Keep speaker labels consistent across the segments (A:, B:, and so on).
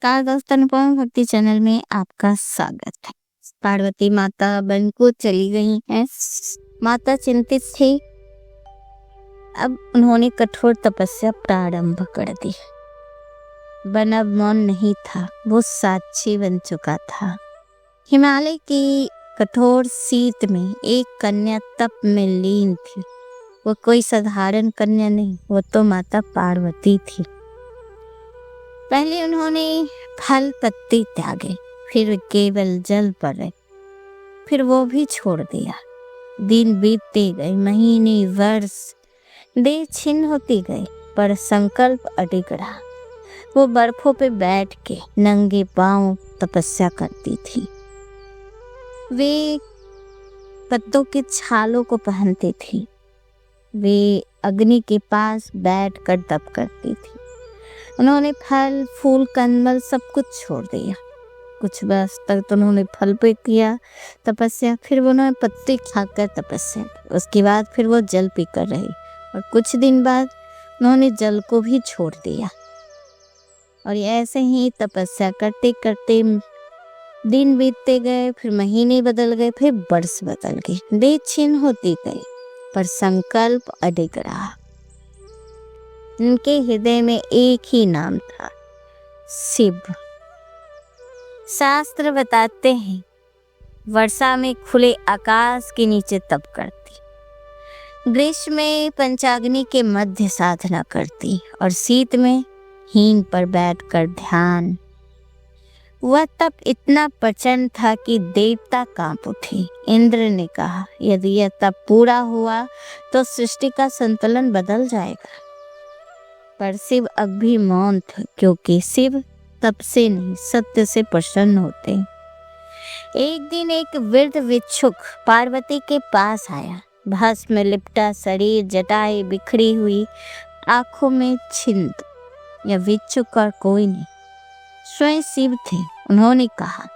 A: नमस्कार दोस्तों, अनुपम भक्ति चैनल में आपका स्वागत है। पार्वती माता वन को चली गई हैं। माता चिंतित थी। अब उन्होंने कठोर तपस्या प्रारंभ कर दी। वन अब मौन नहीं था, वो साक्षी बन चुका था। हिमालय की कठोर शीत में एक कन्या तप में लीन थी। वो कोई साधारण कन्या नहीं, वो तो माता पार्वती थी। पहले उन्होंने फल पत्ती त्यागे, फिर केवल जल पर रहे, फिर वो भी छोड़ दिया। दिन बीतते गए, महीने वर्ष, देह छिन्न होती गई, पर संकल्प अडिग रहा। वो बर्फों पे बैठ के नंगे पांव तपस्या करती थी। वे पत्तों के छालों को पहनती थी। वे अग्नि के पास बैठकर तप करती थी। उन्होंने फल फूल कंदमल सब कुछ छोड़ दिया। कुछ वर्ष तक तो उन्होंने फल पे किया तपस्या, फिर उन्होंने पत्ते खाकर तपस्या, उसके बाद फिर वो जल पीकर रही, और कुछ दिन बाद उन्होंने जल को भी छोड़ दिया। और ऐसे ही तपस्या करते करते दिन बीतते गए, फिर महीने बदल गए, फिर वर्ष बदल गए, देह छिन्न होती गई, पर संकल्प अडिग रहा। उनके हृदय में एक ही नाम था, शिव। शास्त्र बताते हैं, वर्षा में खुले आकाश के नीचे तप करती, ग्रीष्म में पंचाग्नि के मध्य साधना करती, और शीत में हीन पर बैठकर ध्यान। वह तप इतना प्रचंड था कि देवता कांप उठे। इंद्र ने कहा, यदि यह तप पूरा हुआ तो सृष्टि का संतुलन बदल जाएगा। पर शिव अब भी मौन थे, क्योंकि शिव तप से नहीं, सत्य से प्रसन्न होते। एक दिन एक वृद्ध भिक्षुक पार्वती के पास आया। भस्म में लिपटा शरीर, जटाएं बिखरी हुई, आंखों में छिंद। यह भिक्षुक और कोई नहीं, स्वयं शिव थे। उन्होंने कहा,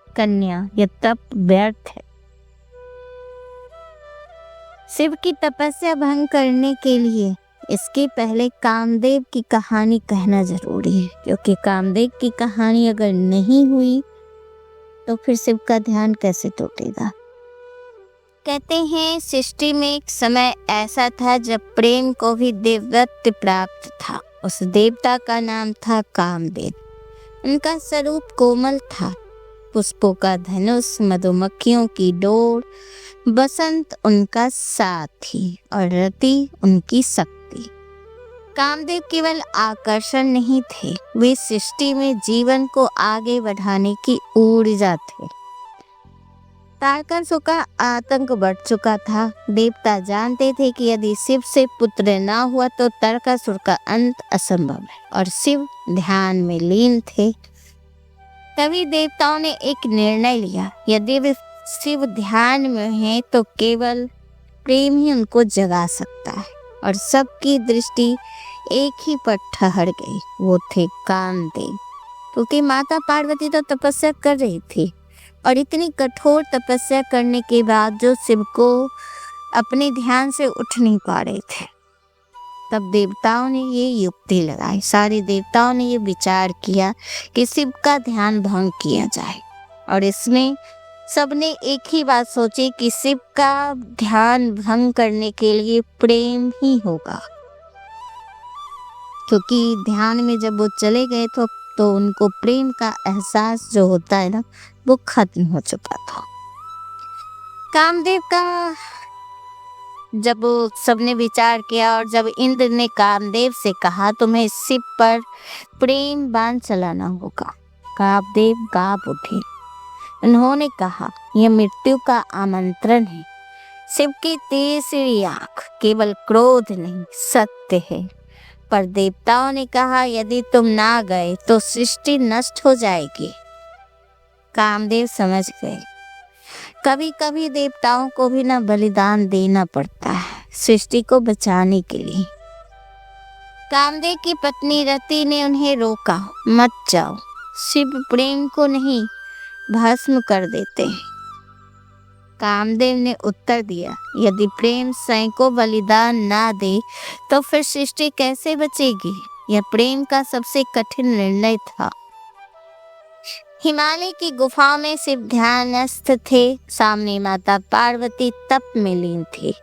A: कन्या, यह तप व्यर्थ है। शिव की तपस्या भंग करने के लिए इसके पहले कामदेव की कहानी कहना जरूरी है, क्योंकि कामदेव की कहानी अगर नहीं हुई तो फिर शिव का ध्यान कैसे टूटेगा। कहते हैं, सृष्टि में एक समय ऐसा था जब प्रेम को भी देवत्व प्राप्त था। उस देवता का नाम था कामदेव। उनका स्वरूप कोमल था, पुष्पों का धनुष, मधुमक्खियों की डोर, बसंत उनका साथी और रति उनकी शक्ति। कामदेव केवल आकर्षण नहीं थे, वे सृष्टि में जीवन को आगे बढ़ाने की ऊर्जा थे। तारकासुर का आतंक बढ़ चुका था। देवता जानते थे कि यदि शिव से पुत्र न हुआ तो तारकासुर का अंत असंभव है, और शिव ध्यान में लीन थे। तभी देवताओं ने एक निर्णय लिया, यदि वे शिव ध्यान में हैं तो केवल प्रेम ही उनको जगा सकता है। और सबकी दृष्टि एक ही पर ठहर गई, वो थे कामदेव। क्योंकि माता पार्वती तो तपस्या कर रही थी, और इतनी कठोर तपस्या करने के बाद जो शिव को अपने ध्यान से उठ नहीं पा रहे थे, तब देवताओं ने ये युक्ति लगाई। सारे देवताओं ने ये विचार किया कि शिव का ध्यान भंग किया जाए, और इसमें सबने एक ही बात सोची कि शिव का ध्यान भंग करने के लिए प्रेम ही होगा। क्योंकि ध्यान में जब वो चले गए तो उनको प्रेम का एहसास जो होता है ना, वो खत्म हो चुका था। कामदेव का जब सबने विचार किया, और जब इंद्र ने कामदेव से कहा, तुम्हें शिव पर प्रेम बाण चलाना होगा, कामदेव कांप उठे। उन्होंने कहा, यह मृत्यु का आमंत्रण है। शिव की तीसरी आंख केवल क्रोध नहीं, सत्य है। पर देवताओं ने कहा, यदि तुम ना गए तो सृष्टि नष्ट हो जाएगी। कामदेव समझ गए, कभी कभी देवताओं को भी ना बलिदान देना पड़ता है सृष्टि को बचाने के लिए। कामदेव की पत्नी रति ने उन्हें रोका, मत जाओ, शिव प्रेम को नहीं भस्म कर देते हैं। कामदेव ने उत्तर दिया, यदि प्रेम स्वयं को बलिदान ना दे तो फिर सृष्टि कैसे बचेगी। यह प्रेम का सबसे कठिन निर्णय था। हिमालय की गुफाओं में शिव ध्यानस्थ थे। सामने माता पार्वती तप में लीन थी।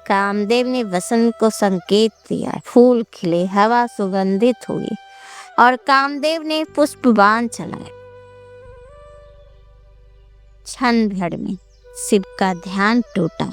A: कामदेव ने वसंत को संकेत दिया, फूल खिले, हवा सुगंधित हुई और कामदेव ने पुष्प बाण चलाए। क्षण भर में शिव का ध्यान टूटा,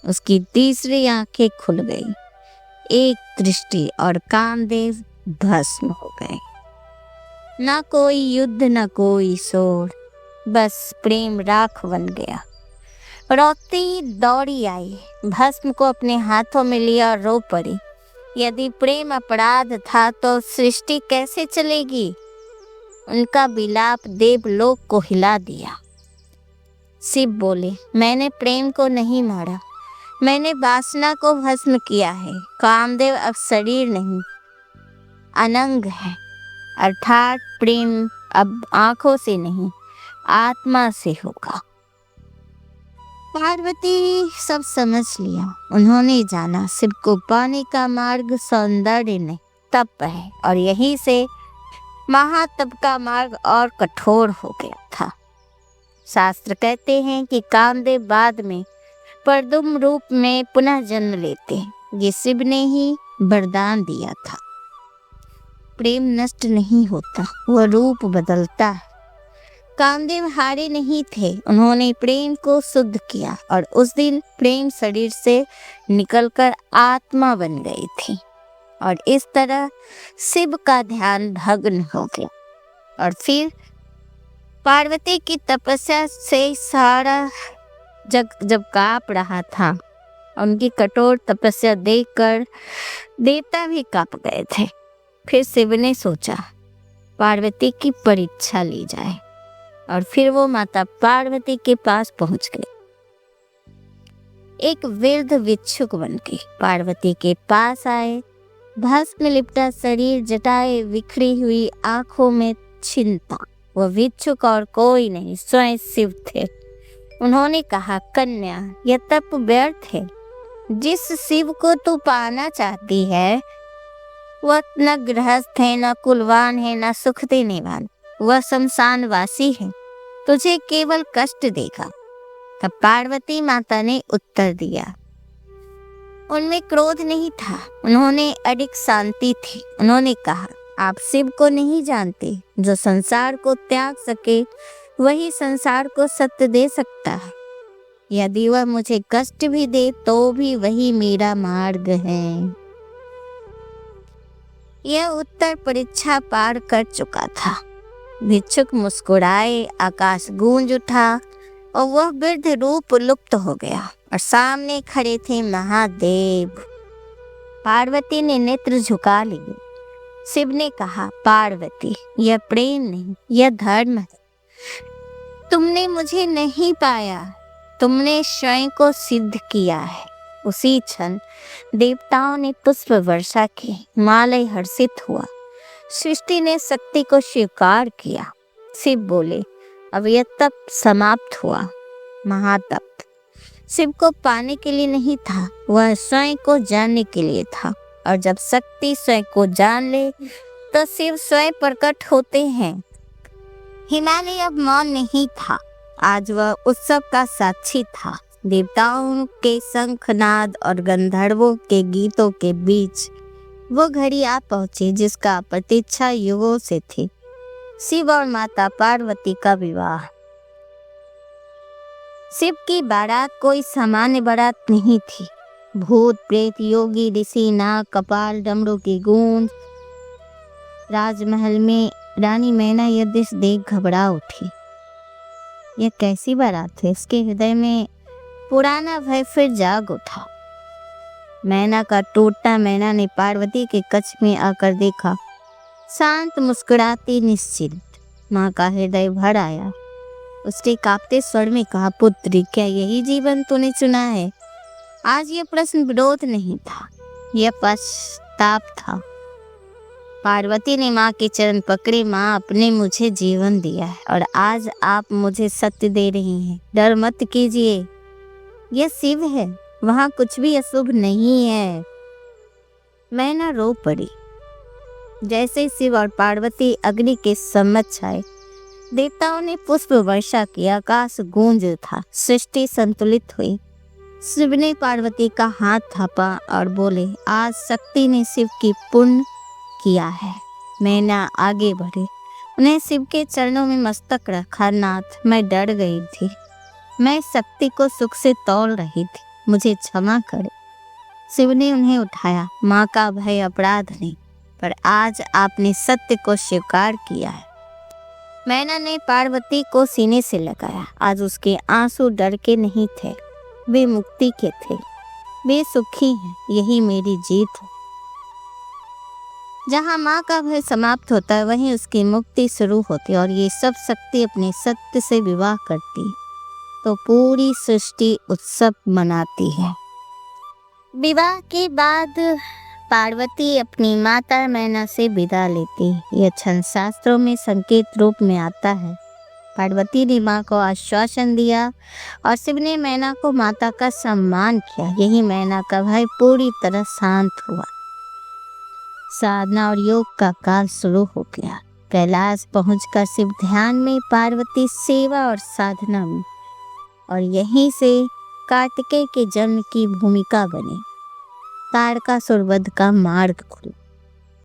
A: उसकी तीसरी आंखें खुल गई। एक दृष्टि और कामदेव भस्म हो गए। न कोई युद्ध न कोई शोर, बस प्रेम राख बन गया। रोती दौड़ी आई, भस्म को अपने हाथों में लिया और रो पड़ी। यदि प्रेम अपराध था तो सृष्टि कैसे चलेगी। उनका विलाप देवलोक को हिला दिया। शिव बोले, मैंने प्रेम को नहीं मारा, मैंने वासना को भस्म किया है। कामदेव अब शरीर नहीं, अनंग है, अर्थात प्रेम अब आंखों से नहीं, आत्मा से होगा। पार्वती सब समझ लिया। उन्होंने जाना शिव को पाने का मार्ग सौंदर्य नहीं, तप है, और यहीं से महातप का मार्ग और कठोर हो गया था। शास्त्र कहते हैं कि कामदेव बाद में परदुम रूप में पुनः जन्म लेते हैं। ये शिव ने ही वरदान दिया था। प्रेम नष्ट नहीं होता, वह रूप बदलता है। कामदेव हारे नहीं थे, उन्होंने प्रेम को शुद्ध किया और उस दिन प्रेम शरीर से निकलकर आत्मा बन गई थी और इस तरह शिव का ध्यान भग्न हो गया। और फिर पार्वती की तपस्या से सारा जग जब कांप रहा था, उनकी कठोर तपस्या देखकर देवता भी कांप गए थे। फिर शिव ने सोचा पार्वती की परीक्षा ली जाए और फिर वो माता पार्वती के पास पहुंच गए। एक वृद्ध भिक्षुक बनके पार्वती के पास आए। भस्म लिपटा शरीर, जटाएं बिखरी हुई, आंखों में चिंता। वह भिक्षुक और कोई नहीं, स्वयं शिव थे। उन्होंने कहा, कन्या, यह तप व्यर्थ है। जिस शिव को तू पाना चाहती है वह न गृहस्थ है, न कुलवान है, न सुख देने वाला। वह शमशानवासी है, तुझे केवल कष्ट देगा। तब पार्वती माता ने उत्तर दिया। उनमें क्रोध नहीं था, उन्होंने अडिग शांति थी। उन्होंने कहा, आप शिव को नहीं जानते। जो संसार को त्याग सके वही संसार को सत्य दे सकता है। यदि वह मुझे कष्ट भी दे तो भी वही मेरा मार्ग है। यह उत्तर परीक्षा पार कर चुका था। भिक्षुक मुस्कुराए, आकाश गूंज उठा और वह वृद्ध रूप लुप्त हो गया और सामने खड़े थे महादेव। पार्वती ने नेत्र झुका लिए। शिव ने कहा, पार्वती, यह प्रेम नहीं, यह धर्म है। तुमने मुझे नहीं पाया, तुमने स्वयं को सिद्ध किया है। उसी क्षण देवताओं ने पुष्प वर्षा की, हिमालय हर्षित हुआ, सृष्टि ने शक्ति को स्वीकार किया। शिव बोले, अब यह तप समाप्त हुआ। महातप शिव को पाने के लिए नहीं था, वह स्वयं को जानने के लिए था। और जब शक्ति स्वयं को जान ले तो शिव स्वयं प्रकट होते हैं। हिमालय अब मौन नहीं था, आज वह उत्सव का साक्षी था। देवताओं के शंखनाद और गंधर्वों के गीतों के बीच वो घड़ी आ पहुंची जिसका प्रतीक्षा युगों से थी। शिव और माता पार्वती का विवाह। शिव की बारात कोई सामान्य बारात नहीं थी। भूत प्रेत, योगी, ऋषि, नाग, कपाल, डमरू की गूंज। राजमहल में रानी मैना यह दृश्य देख घबरा उठी। यह कैसी बारात है? इसके हृदय में पुराना भय फिर जाग उठा। मैना का टूटता मैना ने पार्वती के कक्ष में आकर देखा, शांत, मुस्कुराती, निश्चिंत। माँ का हृदय भर आया। उसने कांपते स्वर में कहा, पुत्री, क्या यही जीवन तूने चुना है? आज यह प्रश्न विरोध नहीं था, यह पश्चाताप था। पार्वती ने माँ के चरण पकड़े। माँ, आपने मुझे जीवन दिया है और आज आप मुझे सत्य दे रही हैं। डर मत कीजिए, यह शिव है, वहाँ कुछ भी अशुभ नहीं है। मैना रो पड़ी। जैसे शिव और पार्वती अग्नि के सम्मुख आए, देवताओं ने पुष्प वर्षा की, आकाश गूंज उठा, सृष्टि संतुलित हुई। शिव ने पार्वती का हाथ थापा और बोले, आज शक्ति ने शिव की पुण्य किया है। मैना आगे बढ़े, उन्हें शिव के चरणों में मस्तक रखा। नाथ, मैं डर गई थी, मैं शक्ति को सुख से तौल रही थी, मुझे क्षमा करे। शिव ने उन्हें उठाया। माँ का भय अपराध नहीं, पर आज आपने सत्य को स्वीकार किया है। मैना ने पार्वती को सीने से लगाया। आज उसके आंसू डर के नहीं थे, वे मुक्ति के थे। वे सुखी हैं, यही मेरी जीत है। जहाँ माँ का भय समाप्त होता है, वहीं उसकी मुक्ति शुरू होती है। और ये सब शक्ति अपने सत्य से विवाह करती है तो पूरी सृष्टि उत्सव मनाती है। विवाह के बाद पार्वती अपनी माता मैना से विदा लेती। यह क्षण शास्त्रों में संकेत रूप में आता है। पार्वती ने माँ को आश्वासन दिया और शिव ने मैना को माता का सम्मान किया। यही मैना का भय पूरी तरह शांत हुआ। साधना और योग का काल शुरू हो गया। कैलाश पहुंचकर शिव ध्यान में, पार्वती सेवा और साधना में, और यहीं से कार्तिकेय के जन्म की भूमिका बनी। तारकासुर वध का मार्ग खुला।